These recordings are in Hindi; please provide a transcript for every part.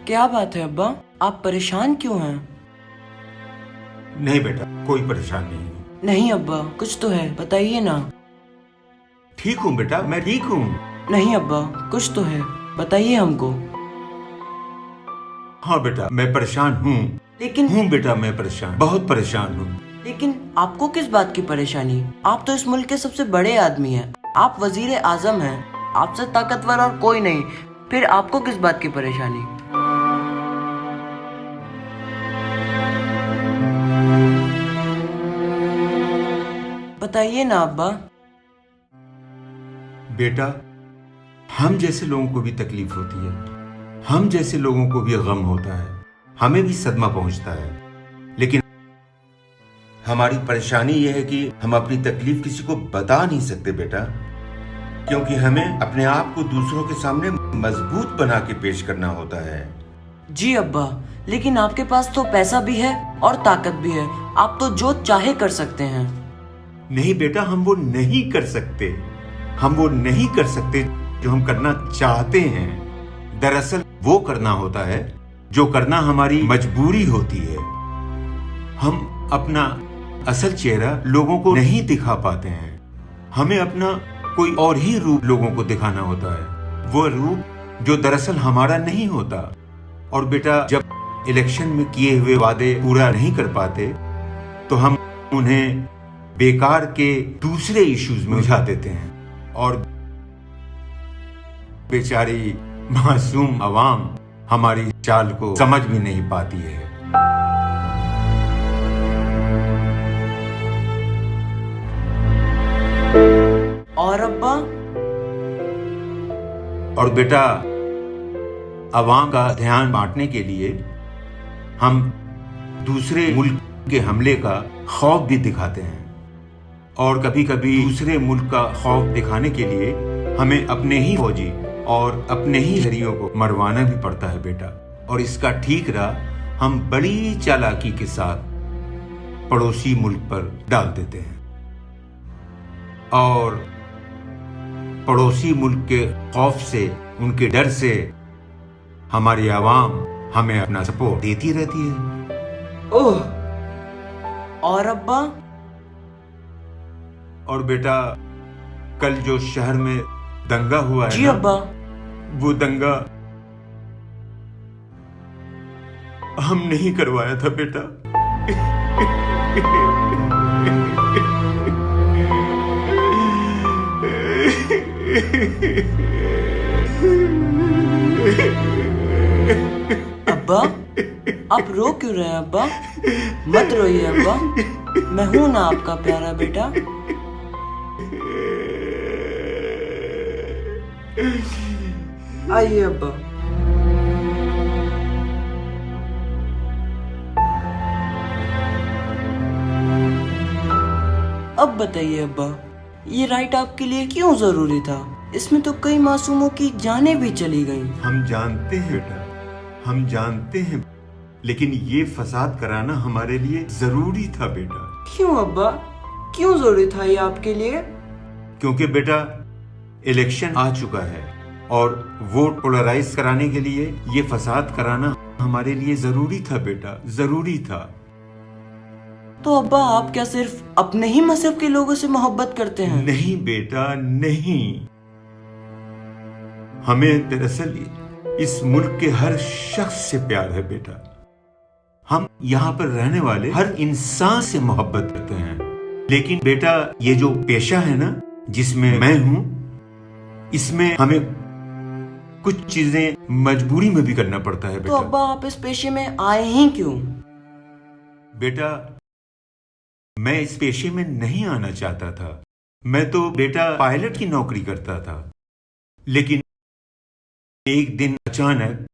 क्या बात है अब्बा, आप परेशान क्यों हैं? नहीं बेटा, कोई परेशान नहीं हूँ। नहीं अब्बा, कुछ तो है, बताइए ना। ठीक हूँ बेटा, मैं ठीक हूँ। नहीं अब्बा, कुछ तो है, बताइए हमको। हाँ बेटा, मैं परेशान हूँ। लेकिन बेटा, मैं परेशान, बहुत परेशान हूँ। लेकिन आपको किस बात की परेशानी? आप तो इस मुल्क के सबसे बड़े आदमी हैं, आप वजीर आजम हैं, आपसे ताकतवर और कोई नहीं, फिर आपको किस बात की परेशानी? बताइए ना अब्बा। बेटा, हम जैसे लोगों को भी तकलीफ होती है, हम जैसे लोगों को भी गम होता है, हमें भी सदमा पहुंचता है। लेकिन हमारी परेशानी यह है कि हम अपनी तकलीफ किसी को बता नहीं सकते बेटा, क्योंकि हमें अपने आप को दूसरों के सामने मजबूत बना के पेश करना होता है। जी अब्बा, लेकिन आपके पास तो पैसा भी है और ताकत भी है, आप तो जो चाहे कर सकते हैं। नहीं बेटा, हम वो नहीं कर सकते, हम वो नहीं कर सकते जो हम करना चाहते हैं। दरअसल वो करना होता है जो करना हमारी मजबूरी होती है। हम अपना असल चेहरा लोगों को नहीं दिखा पाते हैं, हमें अपना कोई और ही रूप लोगों को दिखाना होता है, वो रूप जो दरअसल हमारा नहीं होता। और बेटा, जब इलेक्शन में किए हुए वादे पूरा नहीं कर पाते तो हम उन्हें बेकार के दूसरे इश्यूज में उलझा देते हैं और बेचारी मासूम अवाम हमारी चाल को समझ भी नहीं पाती है। और अब्बा? और बेटा, अवाम का ध्यान बांटने के लिए हम दूसरे मुल्क के हमले का खौफ भी दिखाते हैं, और कभी कभी दूसरे मुल्क का खौफ दिखाने के लिए हमें अपने ही फौजी और अपने ही शहरियों को मरवाना भी पड़ता है बेटा। और इसका ठीकरा हम बड़ी चालाकी के साथ पड़ोसी मुल्क पर डाल देते हैं, और पड़ोसी मुल्क के खौफ से, उनके डर से हमारी आवाम हमें अपना सपोर्ट देती रहती है। ओह! और अब्बा? और बेटा, कल जो शहर में दंगा हुआ है जी ना, अब्बा। वो दंगा हम नहीं करवाया था बेटा। अब्बा, आप रो क्यों रहे हैं अब्बा? मत रोइए अब्बा, मैं हूं ना आपका प्यारा बेटा। आइए अब्बा। अब बताइए अब्बा, ये राइट आपके लिए क्यों जरूरी था? इसमें तो कई मासूमों की जानें भी चली गईं। हम जानते हैं बेटा, हम जानते हैं, लेकिन ये फसाद कराना हमारे लिए जरूरी था बेटा। क्यों अब्बा, क्यों जरूरी था ये आपके लिए? क्योंकि बेटा, इलेक्शन आ चुका है और वोट पोलराइज कराने के लिए ये फसाद कराना हमारे लिए जरूरी था बेटा, जरूरी था। तो अब्बा, आप क्या सिर्फ अपने ही मजहब के लोगों से मोहब्बत करते हैं? नहीं बेटा, नहीं। हमें दरअसल इस मुल्क के हर शख्स से प्यार है बेटा। हम यहाँ पर रहने वाले हर इंसान से मोहब्बत करते हैं। लेकिन बेटा, ये जो पेशा है ना, जिसमें मैं हूं, इसमें हमें कुछ चीजें मजबूरी में भी करना पड़ता है बेटा। तो अब्बा, आप इस पेशे में आए ही क्यों? बेटा, मैं इस पेशे में नहीं आना चाहता था। मैं तो बेटा पायलट की नौकरी करता था, लेकिन एक दिन अचानक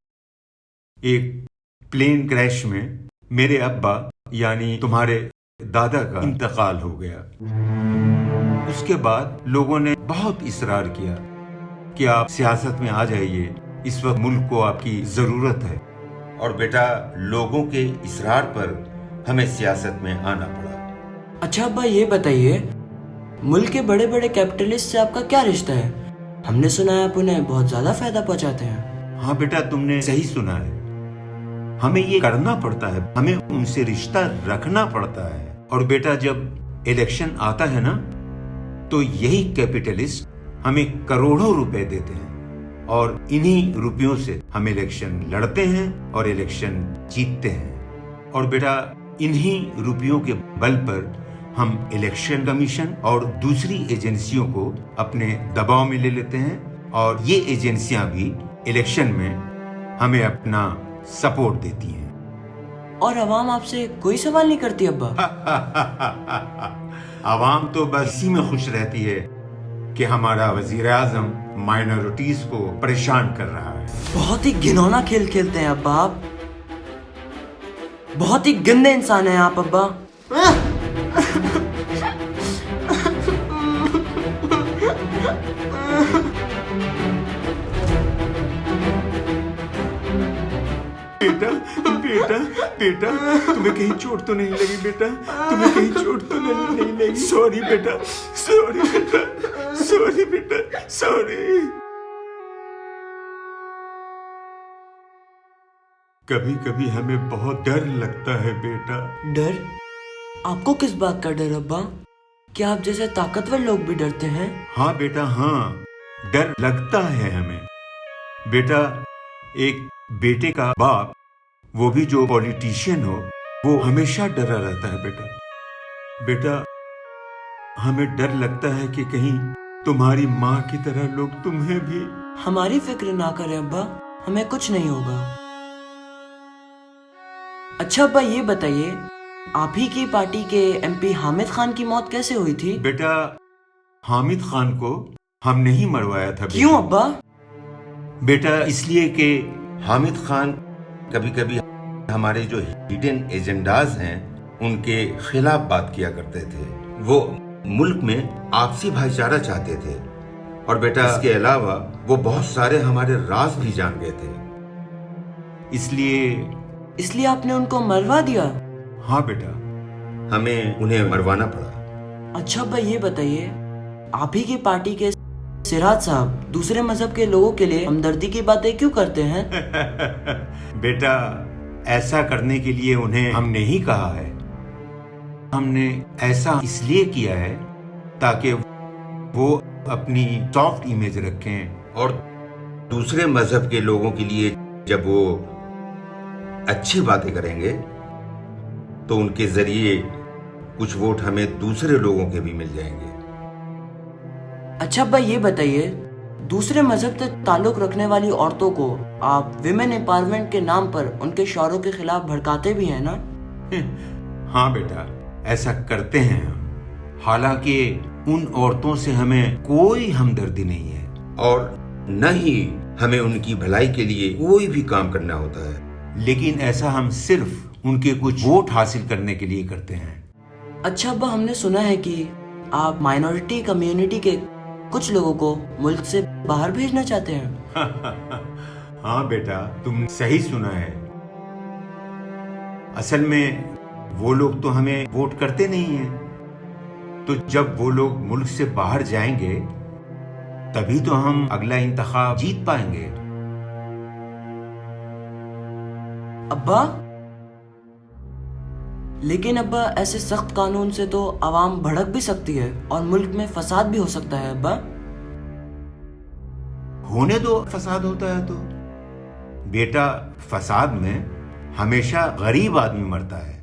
एक प्लेन क्रैश में मेरे अब्बा यानी तुम्हारे दादा का इंतकाल हो गया। उसके बाद लोगों ने बहुत इसरार किया कि आप सियासत में आ जाइए, इस वक्त मुल्क को आपकी जरूरत है। और बेटा, लोगों के इसरार पर हमें सियासत में आना पड़ा। अच्छा अब्बा, ये बताइए, मुल्क के बड़े बड़े कैपिटलिस्ट से आपका क्या रिश्ता है? हमने सुना है आप उन्हें बहुत ज्यादा फायदा पहुंचाते हैं। हाँ बेटा, तुमने सही सुना है। हमें ये करना पड़ता है, हमें उनसे रिश्ता रखना पड़ता है। और बेटा जब इलेक्शन आता है ना, तो यही कैपिटलिस्ट हमें करोड़ों रुपए देते हैं और इन्हीं रुपयों से हम इलेक्शन लड़ते हैं और इलेक्शन जीतते हैं। और बेटा इन्हीं रुपयों के बल पर हम इलेक्शन कमीशन और दूसरी एजेंसियों को अपने दबाव में ले लेते हैं और ये एजेंसियां भी इलेक्शन में हमें अपना सपोर्ट देती हैं। और अवाम आपसे कोई सवाल नहीं करती अब्बा? आवाम तो बस इसी में खुश रहती है कि हमारा वजीर आजम माइनॉरिटीज को परेशान कर रहा है। बहुत ही घिनौना खेल खेलते हैं अब्बा आप। बहुत ही गंदे इंसान हैं आप अब्बा। बेटा बेटा बेटा, तुम्हें कहीं चोट तो नहीं लगी बेटा? तुम्हें कहीं चोट तो नहीं लगी? सॉरी बेटा, सॉरी बेटा, सॉरी बेटा, सॉरी। कभी कभी हमें बहुत डर लगता है बेटा। डर? आपको किस बात का डर अब्बा? क्या आप जैसे ताकतवर लोग भी डरते हैं? हाँ बेटा हाँ, डर लगता है हमें। बेटा एक बेटे का बाप, वो भी जो पॉलिटिशियन हो, वो हमेशा डरा रहता है बेटा। बेटा हमें डर लगता है कि कहीं तुम्हारी माँ की तरह लोग तुम्हें भी। हमारी फिक्र ना करें अब्बा, हमें कुछ नहीं होगा। अच्छा अब्बा ये बताइए, आप ही की पार्टी के एमपी हामिद खान की मौत कैसे हुई थी? बेटा हामिद खान को हमने ही मरवाया था। क्यों अब्बा? बेटा इसलिए कि हामिद खान कभी कभी हमारे जो हिडन एजेंडाज हैं उनके खिलाफ बात किया करते थे। वो मुल्क में आपसी भाईचारा चाहते थे और बेटा इसके अलावा वो बहुत सारे हमारे राज भी जान गए थे। इसलिए आपने उनको मरवा दिया? हाँ बेटा, हमें उन्हें मरवाना पड़ा। अच्छा अब्बा ये बताइए, आप ही की पार्टी के सिराज साहब दूसरे मजहब के लोगों के लिए हमदर्दी की बातें क्यों करते हैं? बेटा ऐसा करने के लिए उन्हें हमने ही कहा है। हमने ऐसा इसलिए किया है ताकि वो अपनी सॉफ्ट इमेज रखें और दूसरे मजहब के लोगों के लिए जब वो अच्छी बातें करेंगे तो उनके जरिए कुछ वोट हमें दूसरे लोगों के भी मिल जाएंगे। अच्छा अब्बा ये बताइए, दूसरे मजहब से ताल्लुक रखने वाली औरतों को आप विमेन एम्पावरमेंट के नाम पर उनके शौहरों के खिलाफ भड़काते भी हैं ना? हाँ बेटा ऐसा करते हैं हम। हालांकि उन औरतों से हमें कोई हमदर्दी नहीं है और न ही हमें उनकी भलाई के लिए कोई भी काम करना होता है, लेकिन ऐसा हम सिर्फ उनके कुछ वोट हासिल करने के लिए करते हैं। अच्छा अब्बा हमने सुना है कि आप माइनॉरिटी कम्युनिटी के कुछ लोगों को मुल्क से बाहर भेजना चाहते हैं। हाँ बेटा तुम सही सुना है। असल में वो लोग तो हमें वोट करते नहीं हैं, तो जब वो लोग मुल्क से बाहर जाएंगे तभी तो हम अगला इंतखाब जीत पाएंगे। अब्बा लेकिन अब्बा ऐसे सख्त कानून से तो आवाम भड़क भी सकती है और मुल्क में फसाद भी हो सकता है। अब्बा होने दो, फसाद होता है तो। बेटा फसाद में हमेशा गरीब आदमी मरता है,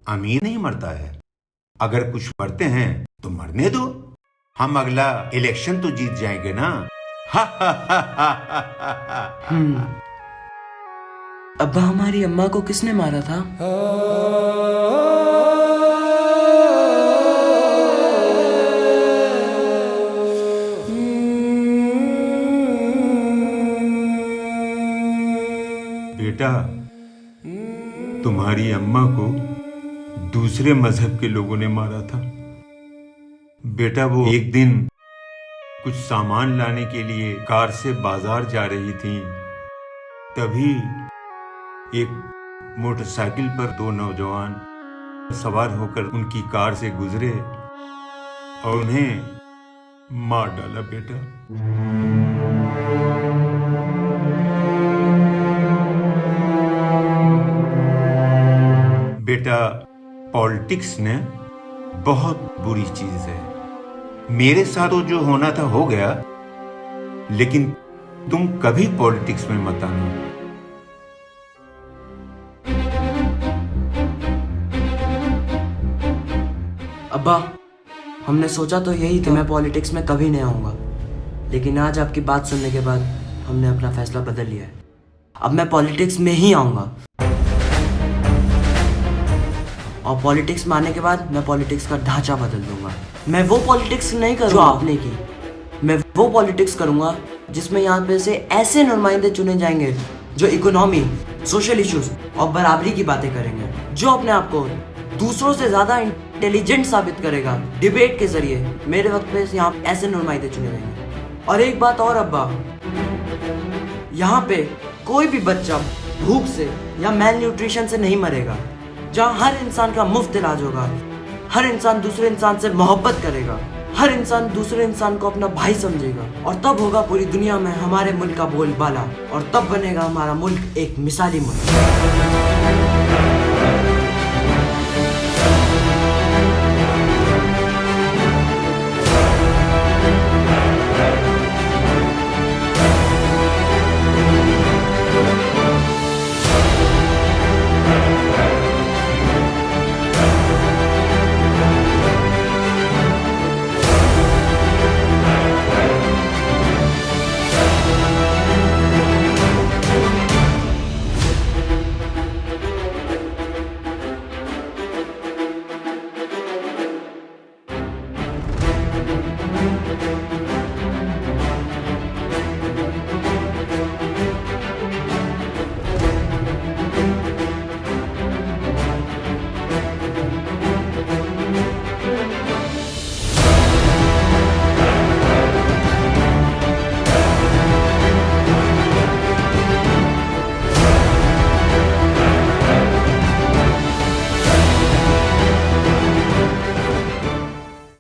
अमीर नहीं मरता है। अगर कुछ मरते हैं तो मरने दो, हम अगला इलेक्शन तो जीत जाएंगे ना। अब्बा हमारी अम्मा को किसने मारा था? बेटा तुम्हारी अम्मा को दूसरे मजहब के लोगों ने मारा था। बेटा वो एक दिन कुछ सामान लाने के लिए कार से बाजार जा रही थी, तभी एक मोटरसाइकिल पर दो नौजवान सवार होकर उनकी कार से गुजरे और उन्हें मार डाला। बेटा बेटा, पॉलिटिक्स ने बहुत बुरी चीज है। मेरे साथ तो जो होना था हो गया, लेकिन तुम कभी पॉलिटिक्स में मत आना। अब्बा, हमने सोचा तो यही था मैं पॉलिटिक्स में कभी नहीं आऊंगा, लेकिन आज आपकी बात सुनने के बाद हमने अपना फैसला बदल लिया है। अब मैं पॉलिटिक्स में ही आऊंगा, और पॉलिटिक्स में आने के बाद मैं पॉलिटिक्स का ढांचा बदल दूंगा। मैं वो पॉलिटिक्स नहीं करूंगा जो आपने की, मैं वो पॉलिटिक्स करूंगा जिसमें यहाँ पे से ऐसे नुमाइंदे चुने जाएंगे जो इकोनॉमी, सोशल इश्यूज और बराबरी की बातें करेंगे, जो अपने आप को दूसरों से ज्यादा इंटेलिजेंट साबित करेगा। डिबेट के जरिए मेरे वक्त पे यहाँ ऐसे नुमाइंदे चुने जाएंगे। और एक बात और अब्बा, यहाँ पे कोई भी बच्चा भूख से या मेल न्यूट्रिशन से नहीं मरेगा, जहाँ हर इंसान का मुफ्त इलाज होगा, हर इंसान दूसरे इंसान से मोहब्बत करेगा, हर इंसान दूसरे इंसान को अपना भाई समझेगा, और तब होगा पूरी दुनिया में हमारे मुल्क का बोलबाला, और तब बनेगा हमारा मुल्क एक मिसाली मुल्क।